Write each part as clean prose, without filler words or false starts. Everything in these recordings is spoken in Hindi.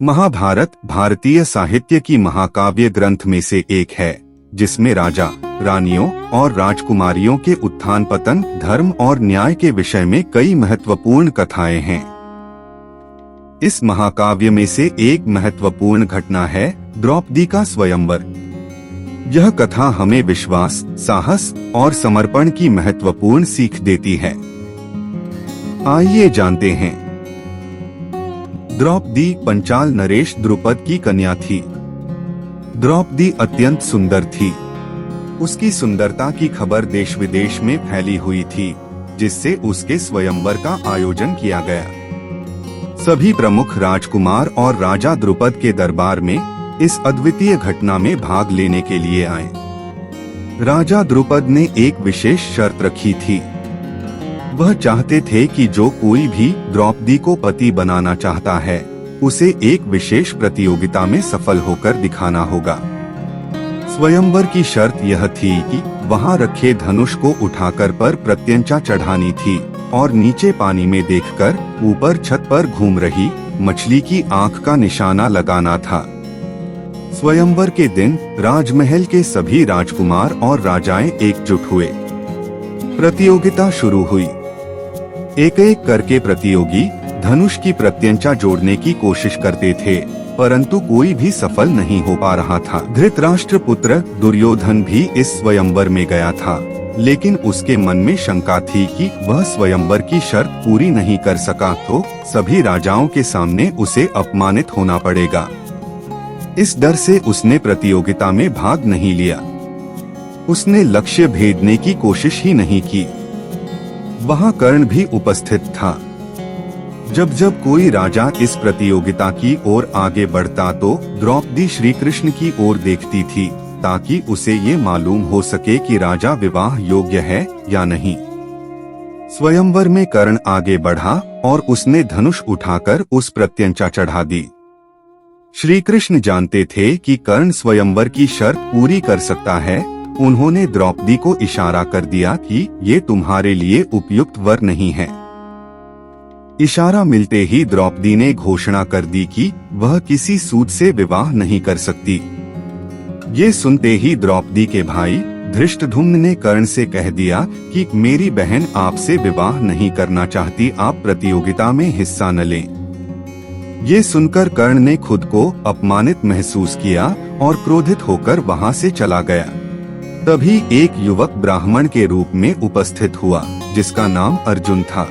महाभारत भारतीय साहित्य की महाकाव्य ग्रंथ में से एक है, जिसमें राजा, रानियों और राजकुमारियों के उत्थान पतन, धर्म और न्याय के विषय में कई महत्वपूर्ण कथाएं हैं। इस महाकाव्य में से एक महत्वपूर्ण घटना है द्रौपदी का स्वयंवर। यह कथा हमें विश्वास, साहस और समर्पण की महत्वपूर्ण सीख देती है। आइए जानते हैं। द्रौपदी पंचाल नरेश द्रुपद की कन्या थी। द्रौपदी अत्यंत सुंदर थी। उसकी सुंदरता की खबर देश विदेश में फैली हुई थी, जिससे उसके स्वयंवर का आयोजन किया गया। सभी प्रमुख राजकुमार और राजा द्रुपद के दरबार में इस अद्वितीय घटना में भाग लेने के लिए आए। राजा द्रुपद ने एक विशेष शर्त रखी थी। वह चाहते थे कि जो कोई भी द्रौपदी को पति बनाना चाहता है, उसे एक विशेष प्रतियोगिता में सफल होकर दिखाना होगा। स्वयंवर की शर्त यह थी कि वहां रखे धनुष को उठाकर पर प्रत्यंचा चढ़ानी थी और नीचे पानी में देखकर ऊपर छत पर घूम रही मछली की आंख का निशाना लगाना था। स्वयंवर के दिन राजमहल के सभी राजकुमार और राजाएं एकजुट हुए। प्रतियोगिता शुरू हुई। एक एक करके प्रतियोगी धनुष की प्रत्यंचा जोड़ने की कोशिश करते थे, परंतु कोई भी सफल नहीं हो पा रहा था। धृतराष्ट्र पुत्र दुर्योधन भी इस स्वयंवर में गया था, लेकिन उसके मन में शंका थी कि वह स्वयंवर की शर्त पूरी नहीं कर सका तो सभी राजाओं के सामने उसे अपमानित होना पड़ेगा। इस डर से उसने प्रतियोगिता में भाग नहीं लिया। उसने लक्ष्य भेदने की कोशिश ही नहीं की। वहां कर्ण भी उपस्थित था। जब जब कोई राजा इस प्रतियोगिता की ओर आगे बढ़ता तो द्रौपदी श्री कृष्ण की ओर देखती थी, ताकि उसे ये मालूम हो सके कि राजा विवाह योग्य है या नहीं। स्वयंवर में कर्ण आगे बढ़ा और उसने धनुष उठाकर उस प्रत्यंचा चढ़ा दी। श्री कृष्ण जानते थे कि कर्ण स्वयंवर की शर्त पूरी कर सकता है। उन्होंने द्रौपदी को इशारा कर दिया कि ये तुम्हारे लिए उपयुक्त वर नहीं है। इशारा मिलते ही द्रौपदी ने घोषणा कर दी कि वह किसी सूत से विवाह नहीं कर सकती। ये सुनते ही द्रौपदी के भाई धृष्टद्युम्न ने कर्ण से कह दिया कि मेरी बहन आपसे विवाह नहीं करना चाहती, आप प्रतियोगिता में हिस्सा न लें। ये सुनकर कर्ण ने खुद को अपमानित महसूस किया और क्रोधित होकर वहां से चला गया। तभी एक युवक ब्राह्मण के रूप में उपस्थित हुआ, जिसका नाम अर्जुन था।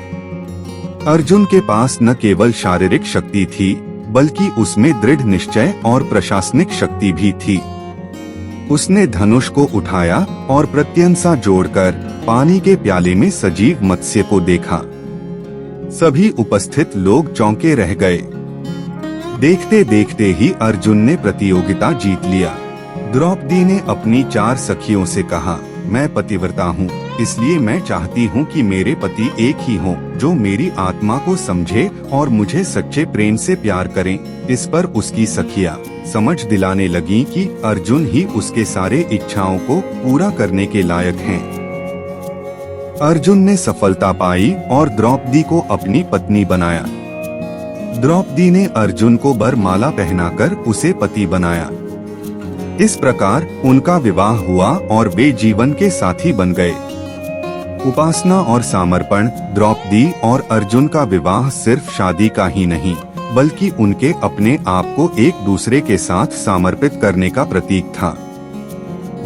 अर्जुन के पास न केवल शारीरिक शक्ति थी, बल्कि उसमें दृढ़ निश्चय और प्रशासनिक शक्ति भी थी। उसने धनुष को उठाया और प्रत्यंचा जोड़कर पानी के प्याले में सजीव मत्स्य को देखा। सभी उपस्थित लोग चौंके रह गए। देखते देखते ही अर्जुन ने प्रतियोगिता जीत लिया। द्रौपदी ने अपनी 4 सखियों से कहा, मैं पतिव्रता हूँ, इसलिए मैं चाहती हूँ कि मेरे पति एक ही हों, जो मेरी आत्मा को समझे और मुझे सच्चे प्रेम से प्यार करें। इस पर उसकी सखियाँ समझ दिलाने लगीं कि अर्जुन ही उसके सारे इच्छाओं को पूरा करने के लायक हैं। अर्जुन ने सफलता पाई और द्रौपदी को अपनी पत्नी बनाया। द्रौपदी ने अर्जुन को वरमाला पहनाकर उसे पति बनाया। इस प्रकार उनका विवाह हुआ और वे जीवन के साथी बन गए। उपासना और समर्पण। द्रौपदी और अर्जुन का विवाह सिर्फ शादी का ही नहीं, बल्कि उनके अपने आप को एक दूसरे के साथ समर्पित करने का प्रतीक था।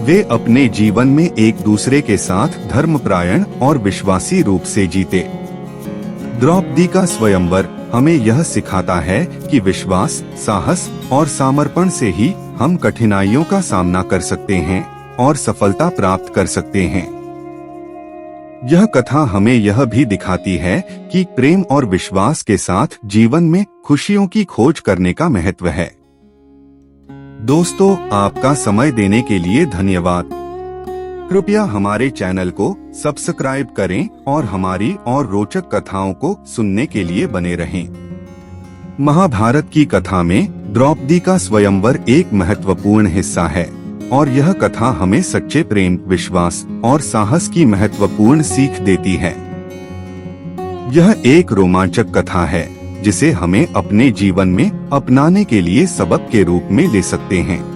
वे अपने जीवन में एक दूसरे के साथ धर्मपरायण और विश्वासी रूप से जीते। द्रौपदी का स्वयंवर हमें यह सिखाता है कि विश्वास, साहस और समर्पण से ही हम कठिनाइयों का सामना कर सकते हैं और सफलता प्राप्त कर सकते हैं। यह कथा हमें यह भी दिखाती है कि प्रेम और विश्वास के साथ जीवन में खुशियों की खोज करने का महत्व है। दोस्तों, आपका समय देने के लिए धन्यवाद। कृपया हमारे चैनल को सब्सक्राइब करें और हमारी और रोचक कथाओं को सुनने के लिए बने रहें। महाभारत की कथा में द्रौपदी का स्वयंवर एक महत्वपूर्ण हिस्सा है और यह कथा हमें सच्चे प्रेम, विश्वास और साहस की महत्वपूर्ण सीख देती है। यह एक रोमांचक कथा है जिसे हमें अपने जीवन में अपनाने के लिए सबक के रूप में ले सकते हैं।